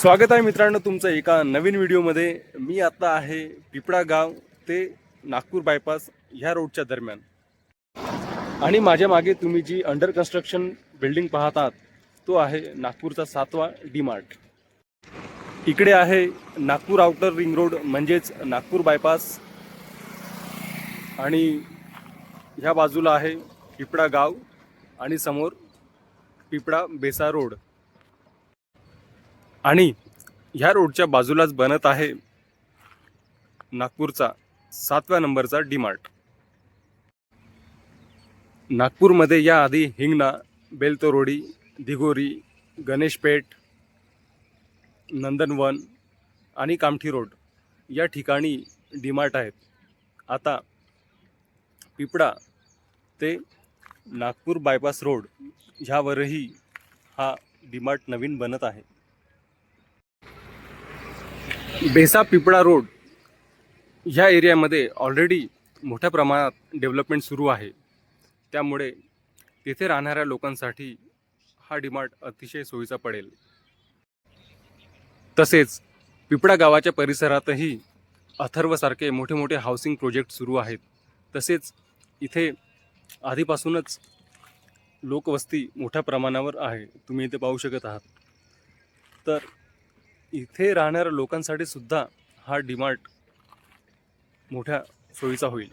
स्वागत आहे मित्रांनो तुमचं एका नवीन व्हिडिओमध्ये। मी आता आहे पिपळा गाव ते नागपूर बायपास ह्या रोडच्या दरम्यान, आणि माझ्या मागे तुम्ही जी अंडर कन्स्ट्रक्शन बिल्डिंग पाहतात तो आहे नागपूरचा 7वा डी-मार्ट। इकडे आहे नागपूर आउटर रिंग रोड म्हणजेच नागपूर बायपास, आणि ह्या बाजूला आहे पिपळा गाव आणि समोर पिपळा बेसा रोड, आणि ह्या रोडच्या बाजूलाच बनत आहे नागपूरचा 7व्या नंबरचा डी-मार्ट। नागपूरमध्ये याआधी हिंगणा, बेलतरोडी, दिघोरी, गणेशपेठ, नंदनवन आणि कामठी रोड या ठिकाणी डी-मार्ट आहेत। आता पिपळा ते नागपूर बायपास रोड ह्यावरही हा डी-मार्ट नवीन बनत आहे। बेसा पिपळा रोड ह्या एरियामध्ये ऑलरेडी मोठ्या प्रमाणात डेव्हलपमेंट सुरू आहे, त्यामुळे तिथे राहणाऱ्या लोकांसाठी हा डी-मार्ट अतिशय सोयीचा पडेल। तसेच पिपळा गावाच्या परिसरातही अथर्वसारखे मोठे मोठे हाऊसिंग प्रोजेक्ट सुरू आहेत। तसेच इथे आधीपासूनच लोकवस्ती मोठ्या प्रमाणावर आहे, तुम्ही इथे पाहू शकत आहात। तर इथे राहणाऱ्या लोकांसाठी सुद्धा हा डी-मार्ट मोठ्या सोयीचा होईल।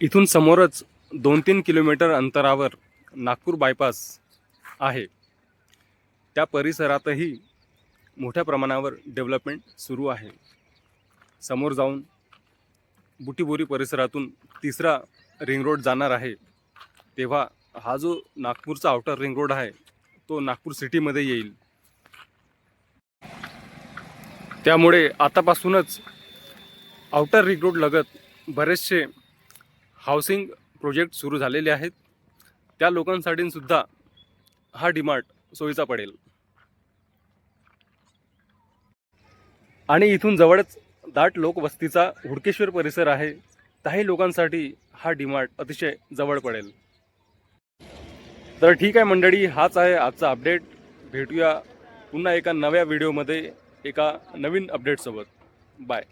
इथून समोरच 2-3 किलोमीटर अंतरावर नागपूर बायपास आहे, त्या परिसरातही मोठ्या प्रमाणावर डेव्हलपमेंट सुरू आहे। समोर जाऊन बुटीबोरी परिसरातून 3रा रिंग रोड जाणार आहे, तेव्हा हा जो नागपूरचा आउटर रिंग रोड आहे तो नागपूर सिटीमध्ये येईल। त्यामुळे आतापासूनच आउटर रिंग रोड लगत बरेचसे हाऊसिंग प्रोजेक्ट सुरू झालेले आहेत, त्या लोकांसाठी सुद्धा हा डी-मार्ट सोयीचा पडेल। आणि इथून जवळच दाट लोकवस्तीचा हुडकेश्वर परिसर आहे, त्याही लोकांसाठी हा डी-मार्ट अतिशय जवळ पडेल। तर ठीक आहे मंडळी, हाच आहे आजचा अपडेट। भेटूया पुन्हा एका नव्या व्हिडिओमध्ये एका नवीन अपडेटसोबत। बाय।